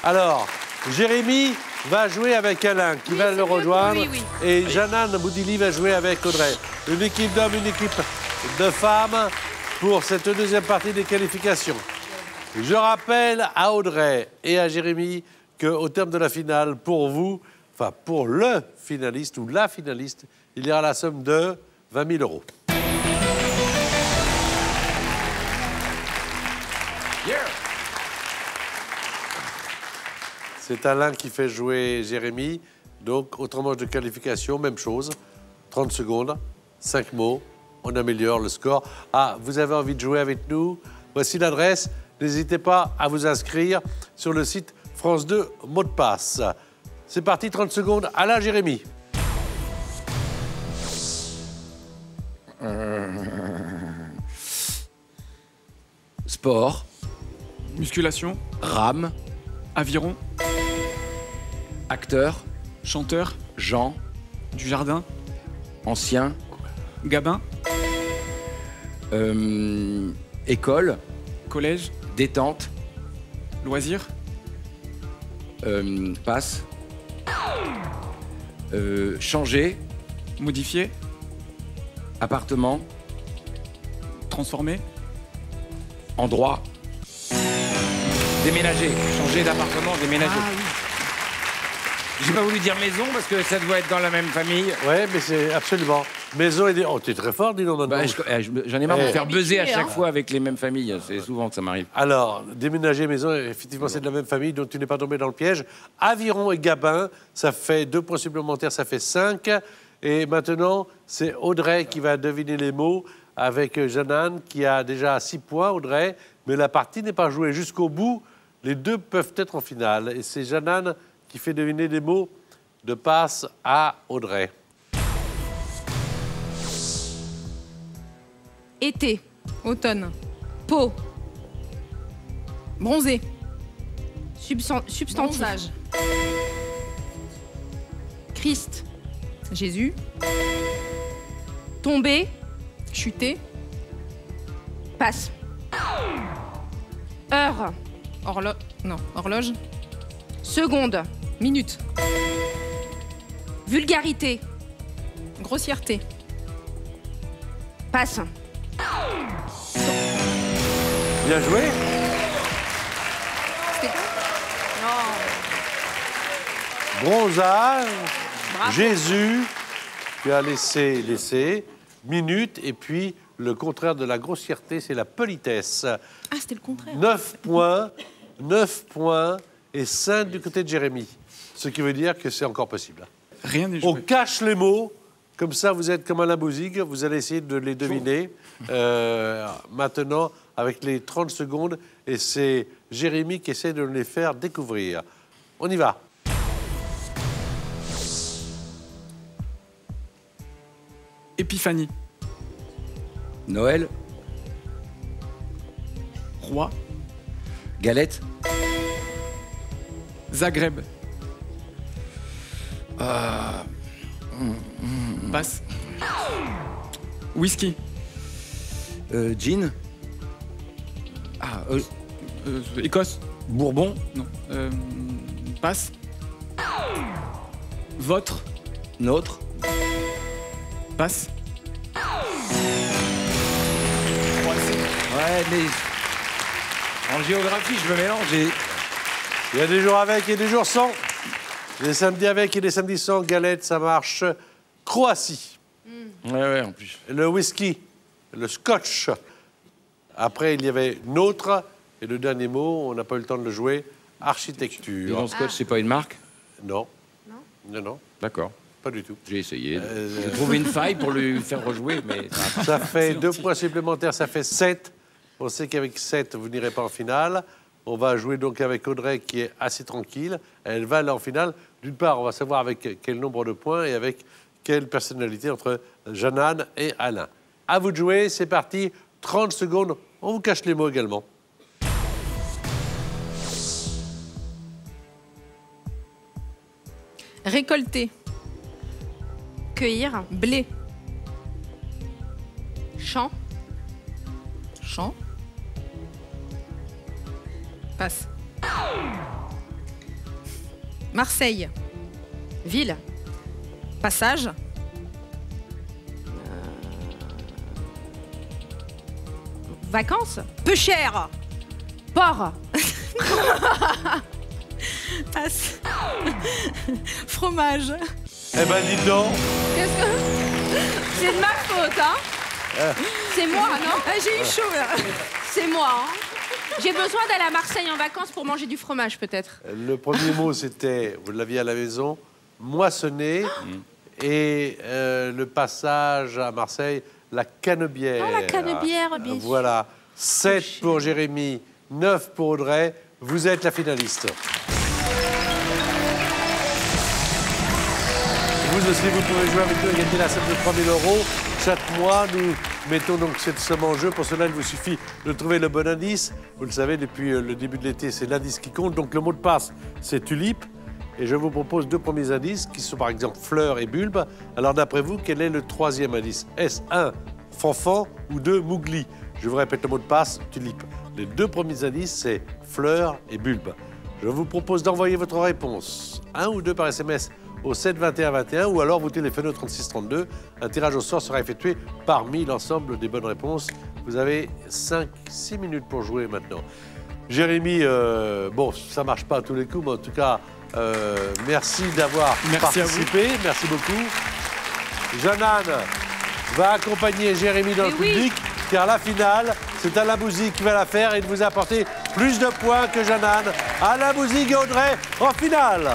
Alors, Jérémy va jouer avec Alain, qui va le rejoindre. Et Jeanne Boudili va jouer avec Audrey. Une équipe d'hommes, une équipe de femmes pour cette deuxième partie des qualifications. Je rappelle à Audrey et à Jérémy qu'au terme de la finale, pour vous, enfin pour le finaliste ou la finaliste, il y aura la somme de 20 000 €. C'est Alain qui fait jouer Jérémy. Donc, autre manche de qualification, même chose. 30 secondes, 5 mots, on améliore le score. Ah, vous avez envie de jouer avec nous? Voici l'adresse. N'hésitez pas à vous inscrire sur le site France 2 mot de passe. C'est parti, 30 secondes. Alain, Jérémy. Sport. Musculation. Rame. Aviron. Acteur. Chanteur. Jean. Du jardin. Ancien. Gabin. École. Collège. Détente. Loisir. Passe. Changer. Modifier. Appartement. Transformer. Endroit. Déménager. Changer d'appartement, déménager. Ah oui. J'ai pas voulu dire maison parce que ça doit être dans la même famille. Ouais, mais c'est absolument. Maison et... Oh, t'es très fort, dis donc, maintenant. J'en ai marre de me faire buzzer à chaque fois avec les mêmes familles. C'est souvent que ça m'arrive. Alors, déménager maison, effectivement, c'est de la même famille, donc tu n'es pas tombé dans le piège. Aviron et Gabin, ça fait 2 points supplémentaires, ça fait 5. Et maintenant, c'est Audrey qui va deviner les mots avec Jeanne qui a déjà 6 points, Audrey. Mais la partie n'est pas jouée jusqu'au bout. Les deux peuvent être en finale. Et c'est Jeanne qui fait deviner les mots de passe à Audrey. Été, automne, peau, bronzé, substantif, Bronzage. Christ, Jésus, tomber, chuter, passe, heure, horloge, seconde, minute, vulgarité, grossièreté, passe. Bien joué. C'était quoi? Bronzage, Bravo. Jésus, tu as laissé, minute, et puis le contraire de la grossièreté, c'est la politesse. Ah, c'était le contraire. 9 points et 5 du côté de Jérémy. Ce qui veut dire que c'est encore possible. Rien n'est On joué. cache les mots, comme ça vous êtes comme Alain Bouzig, vous allez essayer de les deviner. Maintenant, avec les 30 secondes, et c'est Jérémy qui essaie de les faire découvrir. On y va. Épiphanie. Noël. Roi. Galette. Zagreb. Passe. Whisky. Gin. Écosse. Bourbon. Non. Passe. Votre. Notre. Passe. Ouais, mais en géographie, je me mélange. Il y a des jours avec et des jours sans. Les samedis avec et les samedis sans. Galette, ça marche. Croatie. Ouais, en plus. Le whisky. Le scotch. Après, il y avait nôtre. Et le dernier mot, on n'a pas eu le temps de le jouer. Architecture. Le scotch, c'est pas une marque? Non. Non. D'accord. Pas du tout. J'ai essayé. J'ai trouvé une faille pour lui faire rejouer, mais Ça fait 2 points supplémentaires, ça fait 7. On sait qu'avec 7, vous n'irez pas en finale. On va jouer donc avec Audrey, qui est assez tranquille. Elle va aller en finale. D'une part, on va savoir avec quel nombre de points et avec quelle personnalité entre Jeanne et Alain. À vous de jouer, c'est parti. 30 secondes. On vous cache les mots également. Récolter, Cueillir. blé, champ, passe, Marseille. Ville. Passage. Vacances. Peu cher. Port. Passe. Fromage. Eh ben, dites donc. Qu'est-ce que... C'est de ma faute, hein. C'est moi, non? J'ai eu chaud, là. C'est moi, hein. J'ai besoin d'aller à Marseille en vacances pour manger du fromage, peut-être. Le premier mot, c'était, vous l'aviez à la maison, moissonner. Et le passage à Marseille, la canebière. Oh, la canebière, bien sûr. Voilà. 7 pour Jérémy, 9 pour Audrey. Vous êtes la finaliste. Vous aussi, vous pouvez jouer avec nous et gagner la somme de 3 000 €. Chaque mois, nous mettons donc cette somme en jeu. Pour cela, il vous suffit de trouver le bon indice. Vous le savez, depuis le début de l'été, c'est l'indice qui compte. Donc le mot de passe, c'est tulipe. Et je vous propose 2 premiers indices qui sont par exemple fleurs et bulbes. Alors d'après vous, quel est le 3e indice? Est-ce 1, fanfan ou 2, mougli? Je vous répète le mot de passe, tulipe. Les 2 premiers indices, c'est fleurs et bulbes. Je vous propose d'envoyer votre réponse, 1 ou 2 par SMS, au 7 21 21 ou alors vous téléphonez au 36 32. Un tirage au sort sera effectué parmi l'ensemble des bonnes réponses. Vous avez 5-6 minutes pour jouer maintenant. Jérémy, bon, ça marche pas à tous les coups, mais en tout cas, merci d'avoir participé. Merci beaucoup. Jeanne va accompagner Jérémy dans le public, car la finale, c'est Alain Bouzigues qui va la faire et de vous apporter plus de points que Jeanne. Alain Bouzigues et Audrey en finale.